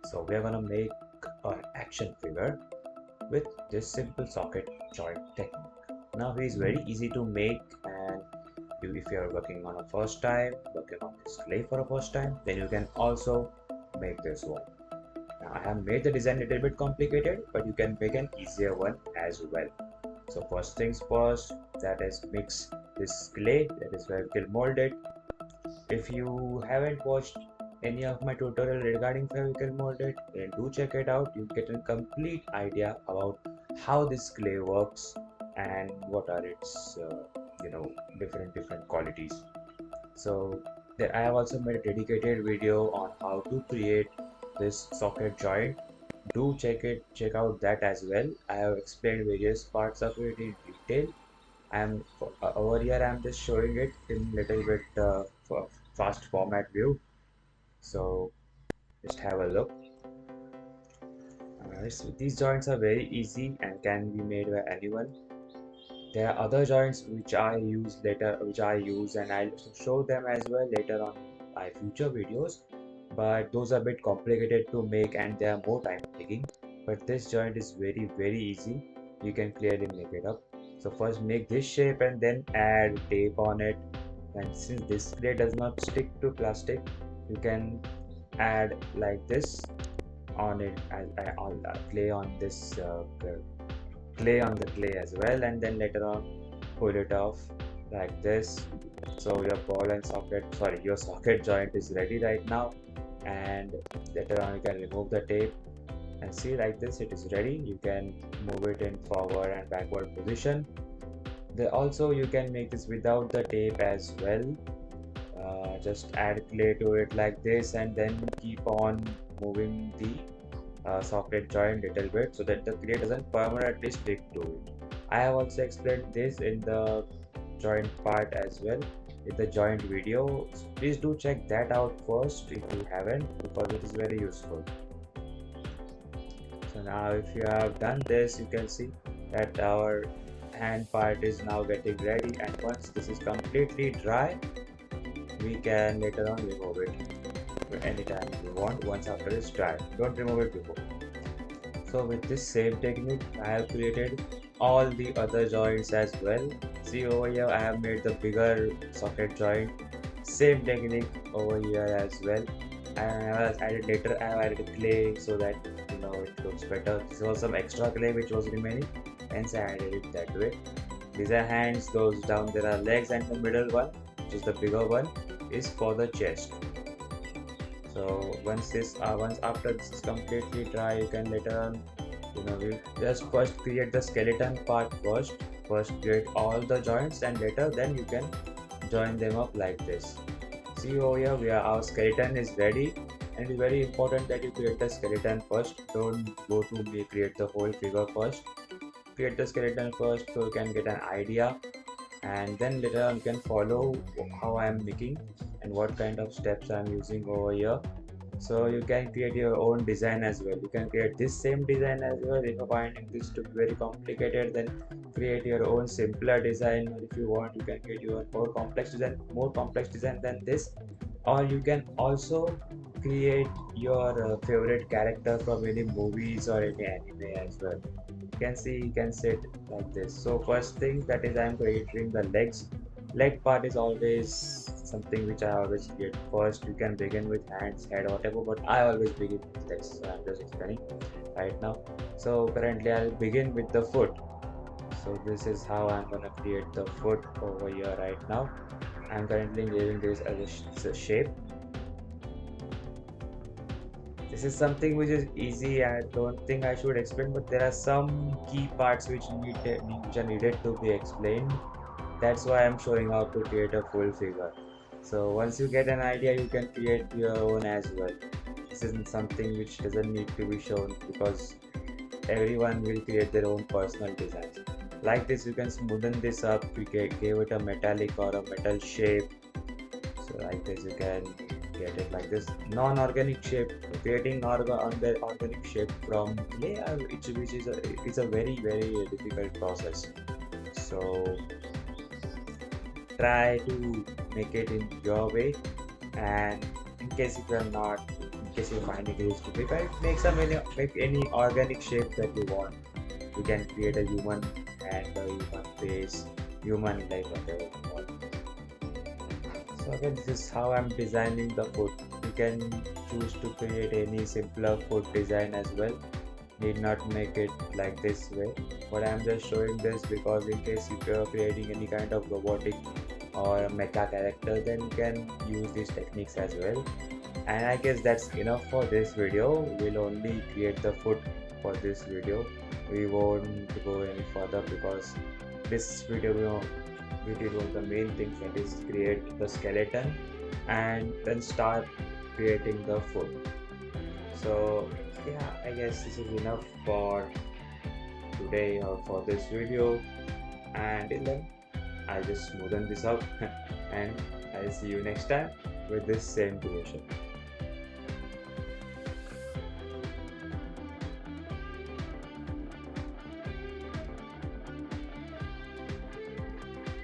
So we are gonna make an action figure with this simple socket joint technique. Now it is very easy to make, and if you are working on a first time, working on this clay for a first time, then you can also make this one. Now I have made the design a little bit complicated, but you can make an easier one as well. So first things first, that is mix this clay, that is Fevicol molded. If you haven't watched any of my tutorial regarding Fevicol molded, then do check it out. You get a complete idea about how this clay works and what are its different qualities. So there I have also made a dedicated video on how to create this socket joint. Do check out that as well. I have explained various parts of it in detail. I'm over here. I'm just showing it in little bit fast format view. So just have a look. These joints are very easy and can be made by anyone. There are other joints which I use, and I'll show them as well later on in my future videos. But those are a bit complicated to make and they are more time taking. But this joint is very easy. You can clearly make it up. So first make this shape and then add tape on it. And since this clay does not stick to plastic, you can add like this on it as on clay on this clay on the clay as well, and then later on pull it off like this. So your ball and socket, sorry, your socket joint is ready right now, and later on you can remove the tape and see like this it is ready. You can move it in forward and backward position. Also you can make this without the tape as well. Just add clay to it like this and then keep on moving the socket joint little bit so that the clay doesn't permanently stick to it. I have also explained this in the joint part as well in the joint video. So please do check that out first if you haven't, because it is very useful. So now if you have done this, you can see that our hand part is now getting ready, and once this is completely dry, we can later on remove it anytime you want. Once after it's dry, don't remove it before. So with this same technique, I have created all the other joints as well. See over here, I have made the bigger socket joint. Same technique over here as well. And I have added later, I have added clay so that it looks better. This was some extra clay which was remaining, hence I added it that way. These are hands, those down there are legs, and the middle one, which is the bigger one, is for the chest. So once after this is completely dry, you can later on, we just first create the skeleton part first. First create all the joints, and later then you can join them up like this. See over here, our skeleton is ready, and it's very important that you create the skeleton first. Don't go to create the whole figure first. Create the skeleton first so you can get an idea, and then later on you can follow how I am making and what kind of steps I am using over here. So you can create your own design as well. You can create this same design as well. If you're finding this to be very complicated, then create your own simpler design. Or if you want, you can create your more complex design than this. Or you can also create your favorite character from any movies or any anime as well. You can see, you can set like this. So first thing, that is I'm creating the legs. Leg part is always something which I always create first. You can begin with hands, head, whatever, but I always begin with legs. So I'm just explaining right now. So currently I'll begin with the foot. So this is how I'm gonna create the foot over here right now. I'm currently giving this as a shape. This is something which is easy. I don't think I should explain, but there are some key parts which are needed to be explained. That's why I'm showing how to create a full figure. So once you get an idea, you can create your own as well. This isn't something which doesn't need to be shown, because everyone will create their own personal designs. Like this, you can smoothen this up. You give it a metallic or a metal shape. So like this, you can get it like this. Non-organic shape, creating organic shape from clay, which is a very difficult process. So try to make it in your way, and in case if you are not case you find it is difficult, make any organic shape that you want. You can create a human hand, a human face, human like whatever you want. So again, this is how I'm designing the foot. You can choose to create any simpler foot design as well. Need not make it like this way, but I'm just showing this because in case if you're creating any kind of robotic or mecha character, then you can use these techniques as well. And I guess that's enough for this video. We'll only create the foot for this video. We won't go any further because this video we did one of the main things, that is create the skeleton and then start creating the foot. So yeah, I guess this is enough for today or for this video, and till then I'll just smoothen this up and I'll see you next time with this same creation.